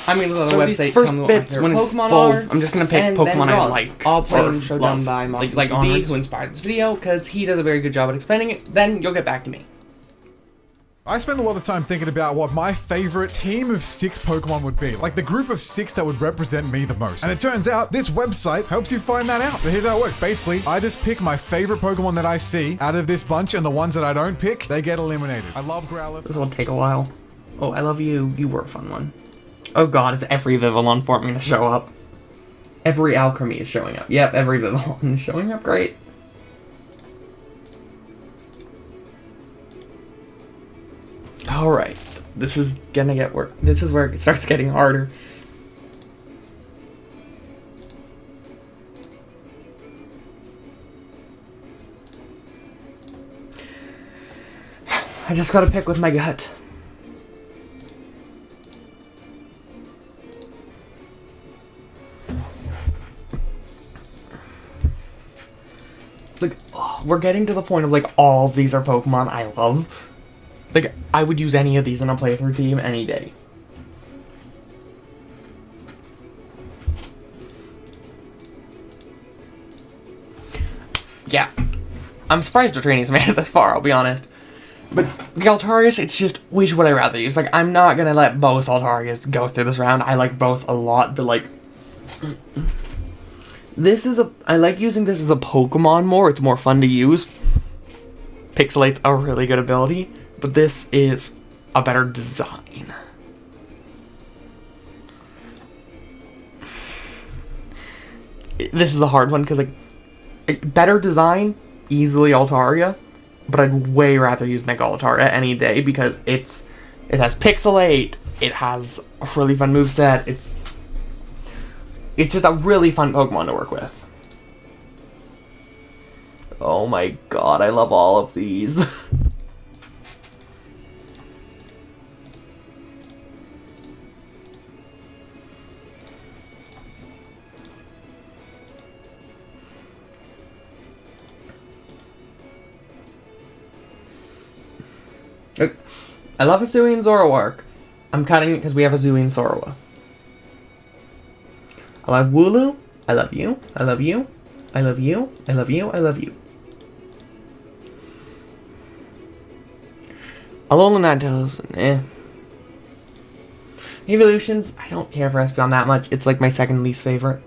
I'm gonna go to the website. First tell me what bits my when favorite it's Pokemon full. are, I'm just gonna pick Pokemon I like. I'll play and or show love. them by Moxie like Chibi, onwards. who inspired this video, because he does a very good job at explaining it. Then you'll get back to me. I spend a lot of time thinking about what my favorite team of 6 Pokemon would be. Like the group of 6 that would represent me the most. And it turns out this website helps you find that out. So here's how it works. Basically, I just pick my favorite Pokemon that I see out of this bunch, and the ones that I don't pick, they get eliminated. I love Growlithe. This will take a while. Oh, I love you. You were a fun one. Oh god, it's every Vivillon form gonna show up. Every Alchemy is showing up. Yep, every Vivillon is showing up. Great. Alright. This is gonna get work. This is where it starts getting harder. I just gotta pick with my gut. Like, oh, we're getting to the point of, like, all of these are Pokemon I love. Like, I would use any of these in a playthrough team any day. Yeah. I'm surprised the training's made it this far, I'll be honest. But the Altarius, it's just, which would I rather use? Like, I'm not gonna let both Altarius go through this round. I like both a lot, but, like... I like using this as a Pokemon more. It's more fun to use. Pixelate's a really good ability, but this is a better design. This is a hard one, because, like, better design, easily Altaria, but I'd way rather use Mega Altaria any day, because it has Pixelate, it has a really fun moveset, it's just a really fun Pokemon to work with. Oh my god, I love all of these. I love Hisui and Zoroark. I'm cutting it because we have Hisui and Sorowa. I love Wooloo. I love you. I love you. I love you. I love you. I love you. Alolan Ninetales, eh. Evolutions, I don't care for Espeon that much. It's like my second least favorite.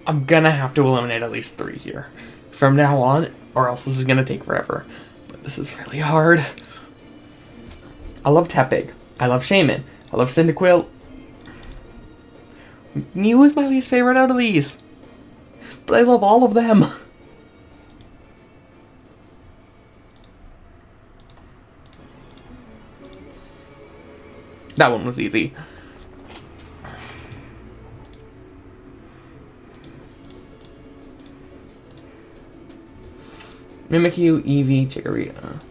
I'm gonna have to eliminate at least 3 here from now on, or else this is gonna take forever. But this is really hard. I love Tepig. I love Shaman. I love Cyndaquil. Mew is my least favorite out of these. But I love all of them. That one was easy. Mimikyu, Eevee, Chikorita.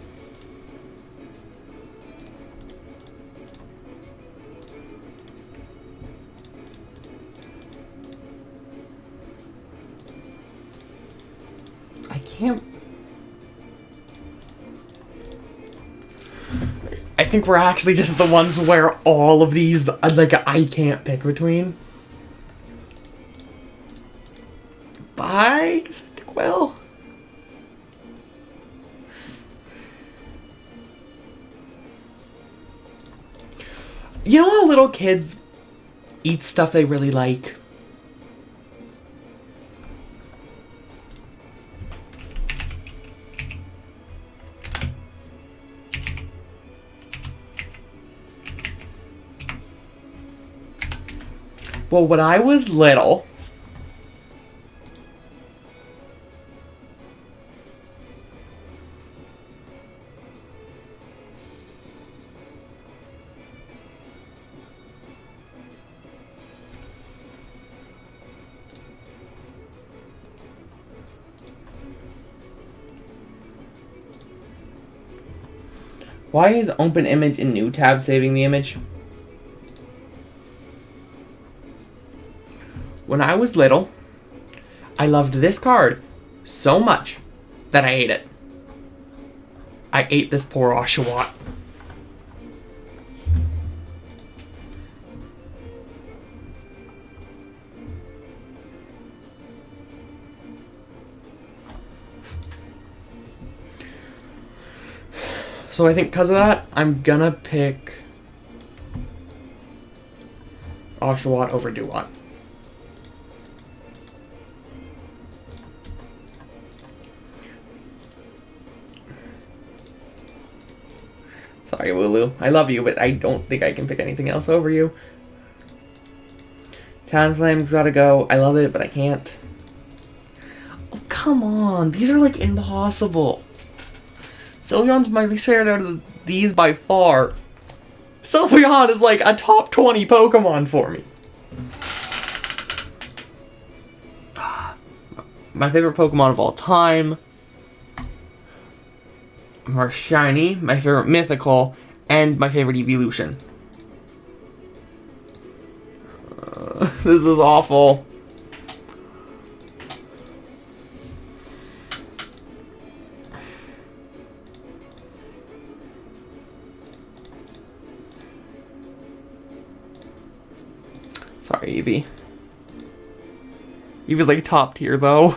I can't... I think we're actually just the ones where all of these, like, I can't pick between. Bye, Cyndaquil. You know how little kids eat stuff they really like? Well, when I was little, Why is open image in new tab saving the image? When I was little, I loved this card so much that I ate it. I ate this poor Oshawott. So I think because of that, I'm gonna pick Oshawott over Dewott. Sorry, Wooloo. I love you, but I don't think I can pick anything else over you. Talonflame's gotta go. I love it, but I can't. Oh, come on. These are, like, impossible. Sylveon's my least favorite out of these by far. Sylveon is, like, a top 20 Pokemon for me. My favorite Pokemon of all time. My shiny, my favorite mythical, and my favorite evolution. This is awful. Sorry, Eevee. Eevee's like top tier though.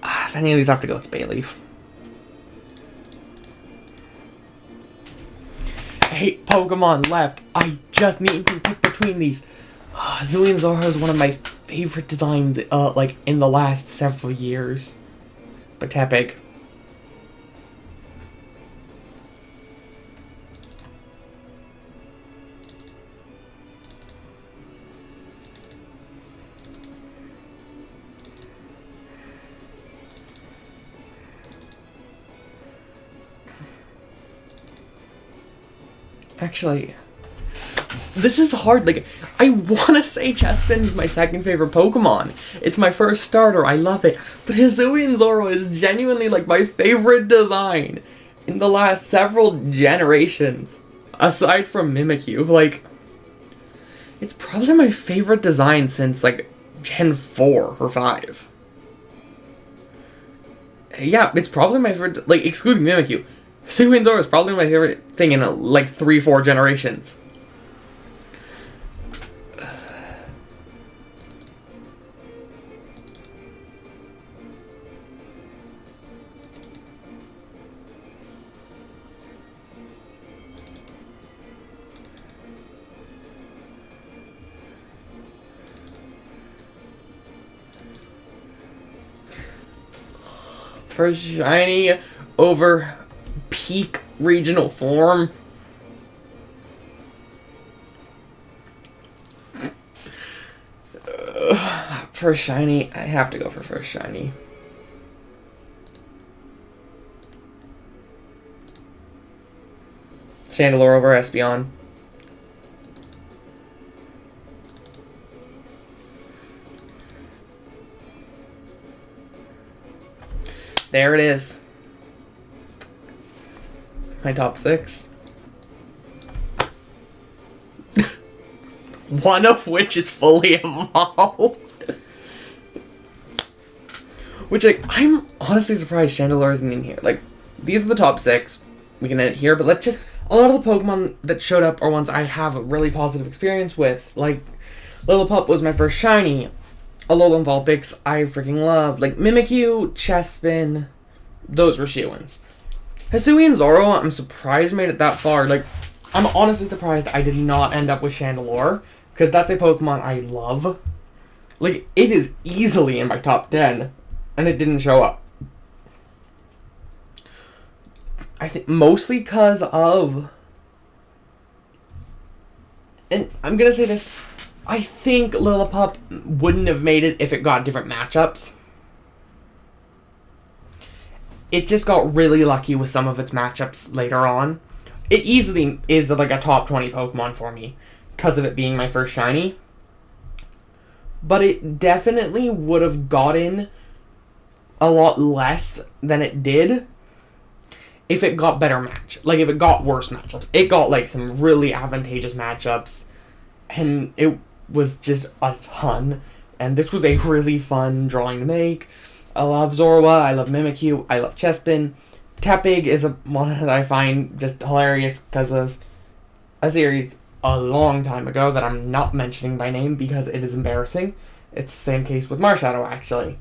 If any of these have to go, it's Bayleaf. I hate Pokemon left. I just need to pick between these. Zillion Zoro is one of my favorite designs, like, in the last several years. But Tepig. Actually, this is hard. Like, I want to say Chespin is my second favorite Pokemon. It's my first starter. I love it. But Hisuian Zoro is genuinely, like, my favorite design in the last several generations. Aside from Mimikyu. Like, it's probably my favorite design since, like, Gen 4 or 5. Yeah, it's probably my favorite, like, excluding Mimikyu. Hisuian Zoro is probably my favorite thing in, like, 3-4 generations. First shiny over peak regional form. First shiny. I have to go for first shiny. Chandelure over Espeon. There it is. My top 6. One of which is fully evolved. Which, like, I'm honestly surprised Chandelure isn't in here. Like, these are the top 6. We can end it here, but let's just... A lot of the Pokemon that showed up are ones I have a really positive experience with. Like, Lillipup was my first shiny. Alolan Vulpix, I freaking love. Like, Mimikyu, Chespin, those were shoo-ins. Hisuian Zoro, I'm surprised made it that far. Like, I'm honestly surprised I did not end up with Chandelure, because that's a Pokemon I love. Like, it is easily in my top 10, and it didn't show up. I think mostly because of... And I'm gonna say this... I think Lillipup wouldn't have made it if it got different matchups. It just got really lucky with some of its matchups later on. It easily is like a top 20 Pokemon for me because of it being my first shiny. but it definitely would have gotten a lot less than it did if it got better match. Like, if it got worse matchups. It got, like, some really advantageous matchups, and it was just a ton. And this was a really fun drawing to make. I love Zorua, I love Mimikyu, I love Chespin. Tepig is one that I find just hilarious because of a series a long time ago that I'm not mentioning by name because it is embarrassing. It's the same case with Marshadow, actually.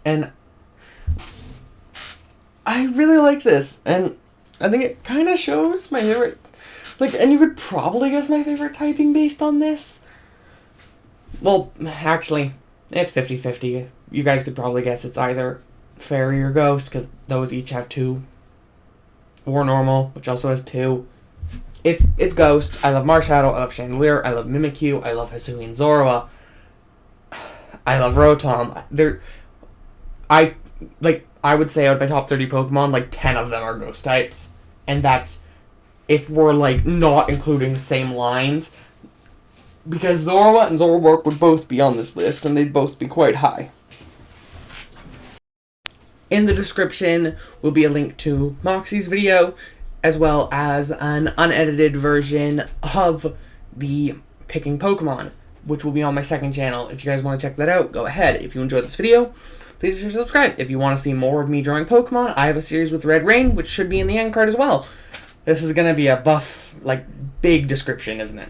And I really like this, and I think it kind of shows my favorite, like, and you could probably guess my favorite typing based on this. Well, actually, it's 50-50. You guys could probably guess it's either Fairy or Ghost, because those each have 2. Or Normal, which also has 2. It's Ghost. I love Marshadow, I love Chandelier, I love Mimikyu, I love Hisuian Zorua. I love Rotom. I would say out of my top 30 Pokemon, like 10 of them are Ghost types. And that's if we're like not including the same lines. Because Zorua and Zoroark would both be on this list, and they'd both be quite high. In the description will be a link to Moxie's video, as well as an unedited version of the picking Pokemon, which will be on my second channel. If you guys want to check that out, go ahead. If you enjoyed this video, please be sure to subscribe. If you want to see more of me drawing Pokemon, I have a series with Red Rain, which should be in the end card as well. This is going to be a buff, like, big description, isn't it?